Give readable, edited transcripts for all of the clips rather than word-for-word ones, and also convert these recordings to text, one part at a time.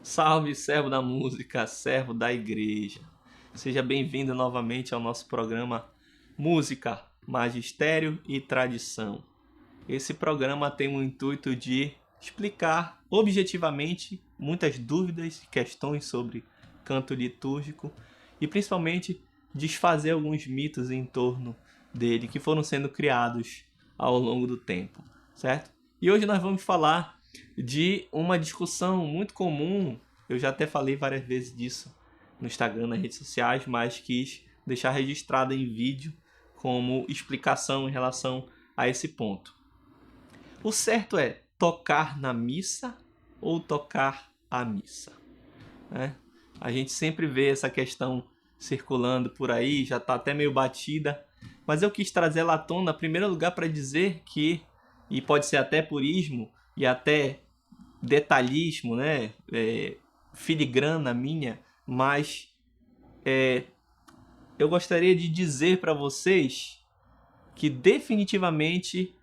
Salve, servo da música, servo da igreja. Seja bem-vindo novamente ao nosso programa Música, Magistério e Tradição. Esse programa tem o intuito de explicar objetivamente muitas dúvidas e questões sobre canto litúrgico e principalmente desfazer alguns mitos em torno dele que foram sendo criados ao longo do tempo, certo? E hoje nós vamos falar de uma discussão muito comum. Eu já até falei várias vezes disso no Instagram, nas redes sociais, mas quis deixar registrado em vídeo como explicação em relação a esse ponto. O certo é tocar na missa ou tocar a missa, né? A gente sempre vê essa questão circulando por aí, já está até meio batida, mas eu quis trazer ela à tona, em primeiro lugar, para dizer que, e pode ser até purismo e até detalhismo, né? Filigrana minha, mas eu gostaria de dizer para vocês que definitivamente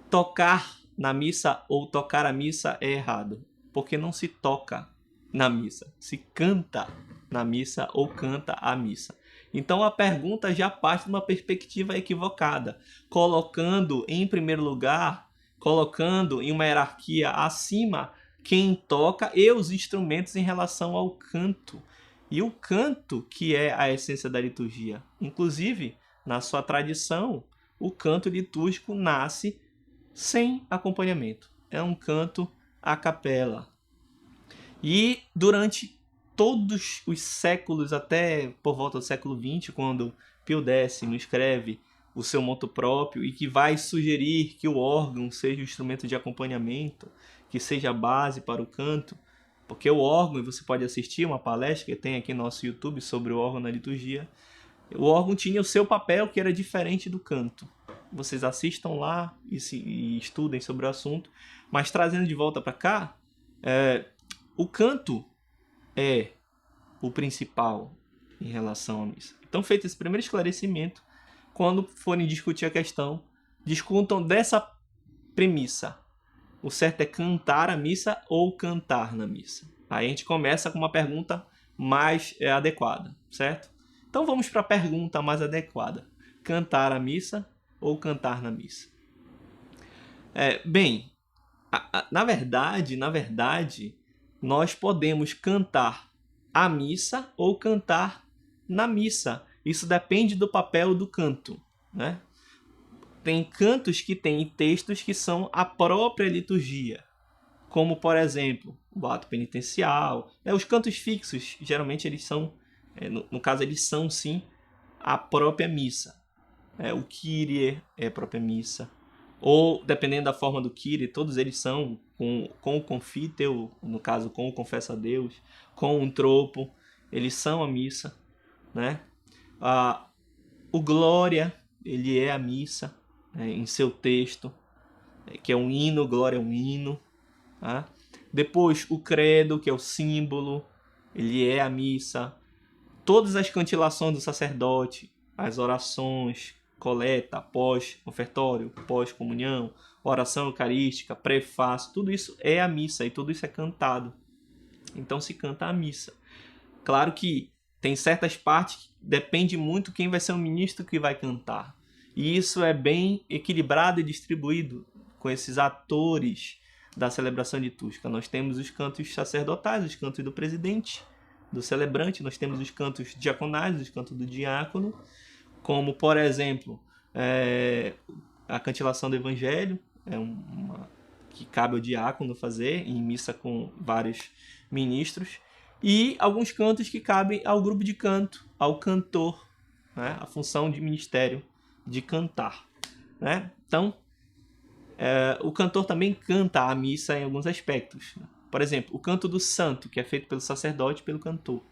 tocar na missa ou tocar a missa é errado, porque não se toca na missa, se canta na missa ou canta a missa. Então a pergunta já parte de uma perspectiva equivocada, colocando em primeiro lugar, colocando em uma hierarquia acima quem toca e os instrumentos em relação ao canto. E o canto que é a essência da liturgia. Inclusive, na sua tradição, o canto litúrgico nasce sem acompanhamento. É um canto a capela. E durante todos os séculos, até por volta do século XX, quando Pio X escreve o seu motu próprio e que vai sugerir que o órgão seja o instrumento de acompanhamento, que seja a base para o canto, porque o órgão, e você pode assistir uma palestra que tem aqui no nosso YouTube sobre o órgão na liturgia, o órgão tinha o seu papel que era diferente do canto. Vocês assistam lá e estudem sobre o assunto, mas trazendo de volta para cá, o canto é o principal em relação à missa. Então, feito esse primeiro esclarecimento, quando forem discutir a questão, discutam dessa premissa. O certo é cantar a missa ou cantar na missa. Aí a gente começa com uma pergunta mais adequada, certo? Então vamos para a pergunta mais adequada. Cantar a missa ou cantar na missa? Bem, na verdade, nós podemos cantar a missa ou cantar na missa. Isso depende do papel do canto, né? Tem cantos que têm textos que são a própria liturgia, como, por exemplo, o ato penitencial. Os cantos fixos, geralmente, eles são, no caso, eles são, sim, a própria missa. O Kyrie é a própria missa. Ou, dependendo da forma do Kyrie, todos eles são com o Confiteor, no caso, com o Confessa a Deus, com o Tropo, eles são a missa, né? O Glória, ele é a missa, em seu texto, que é um hino, Glória é um hino. Tá? Depois, o Credo, que é o símbolo, ele é a missa. Todas as cantilações do sacerdote, as orações, coleta, pós-ofertório, pós-comunhão, oração eucarística, prefácio, tudo isso é a missa e tudo isso é cantado. Então se canta a missa. Claro que tem certas partes que depende muito quem vai ser o ministro que vai cantar. E isso é bem equilibrado e distribuído com esses atores da celebração litúrgica. Nós temos os cantos sacerdotais, os cantos do presidente, do celebrante, nós temos os cantos diaconais, os cantos do diácono, como, por exemplo, a cantilação do evangelho, que cabe ao diácono fazer em missa com vários ministros, e alguns cantos que cabem ao grupo de canto, ao cantor, né? A função de ministério de cantar, né? Então, o cantor também canta a missa em alguns aspectos. Por exemplo, o canto do santo, que é feito pelo sacerdote e pelo cantor,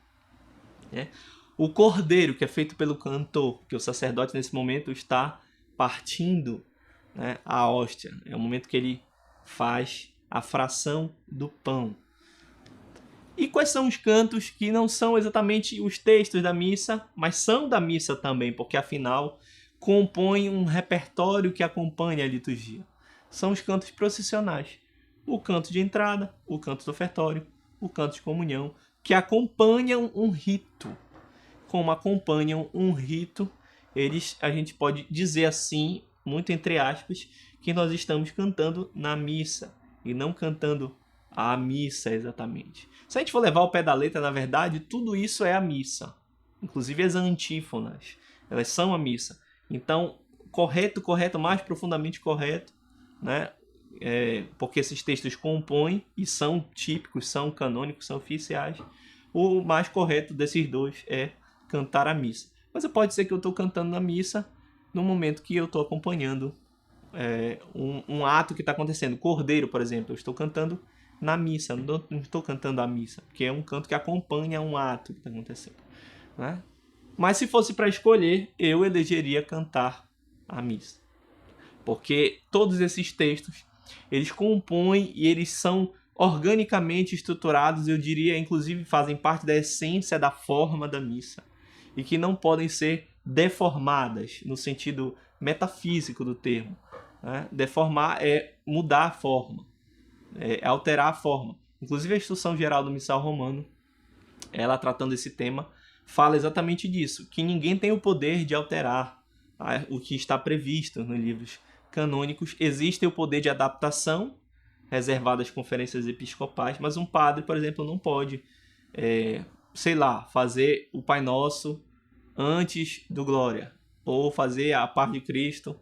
né? O cordeiro, que é feito pelo cantor, que o sacerdote nesse momento está partindo, né, a hóstia. É o momento que ele faz a fração do pão. E quais são os cantos que não são exatamente os textos da missa, mas são da missa também, porque afinal compõem um repertório que acompanha a liturgia? São os cantos processionais. O canto de entrada, o canto do ofertório, o canto de comunhão, que acompanham um rito. Como acompanham um rito, a gente pode dizer assim, muito entre aspas, que nós estamos cantando na missa e não cantando a missa exatamente. Se a gente for levar ao pé da letra, na verdade, tudo isso é a missa. Inclusive as antífonas, elas são a missa. Então, correto, mais profundamente correto, né? Porque esses textos compõem e são típicos, são canônicos, são oficiais. O mais correto desses dois é cantar a missa. Mas pode ser que eu estou cantando na missa no momento que eu estou acompanhando um ato que está acontecendo. Cordeiro, por exemplo, eu estou cantando na missa, não estou cantando a missa, porque é um canto que acompanha um ato que está acontecendo, né? Mas se fosse para escolher, eu elegeria cantar a missa. Porque todos esses textos, eles compõem e eles são organicamente estruturados, eu diria, inclusive fazem parte da essência da forma da missa. E que não podem ser deformadas, no sentido metafísico do termo. Né? Deformar é mudar a forma, é alterar a forma. Inclusive a Instrução Geral do Missal Romano, ela tratando esse tema, fala exatamente disso, que ninguém tem o poder de alterar o que está previsto nos livros canônicos. Existe o poder de adaptação, reservado às conferências episcopais, mas um padre, por exemplo, não pode, fazer o Pai Nosso antes do Glória, ou fazer a paz de Cristo,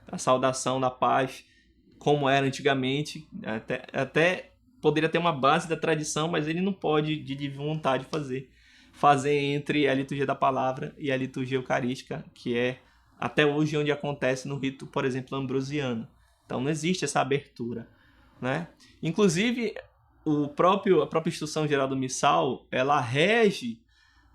a saudação da paz, como era antigamente, até poderia ter uma base da tradição, mas ele não pode, de vontade, fazer entre a liturgia da palavra e a liturgia eucarística, que é até hoje onde acontece no rito, por exemplo, ambrosiano. Então não existe essa abertura, né? Inclusive, a própria Instrução Geral do Missal, ela rege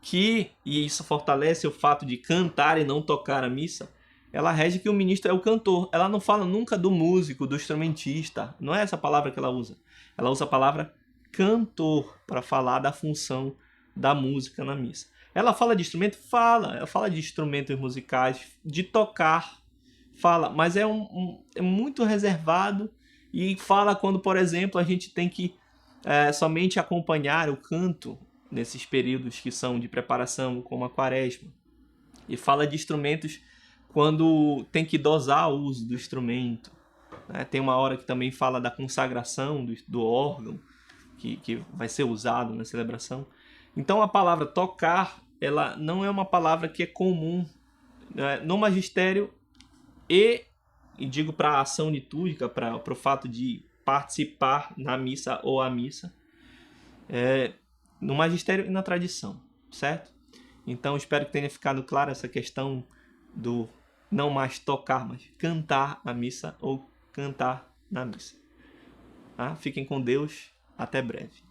que, e isso fortalece o fato de cantar e não tocar a missa, ela rege que o ministro é o cantor. Ela não fala nunca do músico, do instrumentista. Não é essa palavra que ela usa. Ela usa a palavra cantor para falar da função da música na missa. Ela fala de instrumento? Fala. Ela fala de instrumentos musicais, de tocar. Fala, mas é muito reservado e fala quando, por exemplo, a gente tem que somente acompanhar o canto nesses períodos que são de preparação, como a quaresma. E fala de instrumentos quando tem que dosar o uso do instrumento. Né? Tem uma hora que também fala da consagração do órgão que vai ser usado na celebração. Então a palavra tocar, ela não é uma palavra que é comum, né, no magistério e digo para a ação litúrgica, para o fato de participar na missa ou a missa, no magistério e na tradição, certo? Então espero que tenha ficado claro essa questão do não mais tocar, mas cantar a missa ou cantar na missa. Fiquem com Deus, até breve.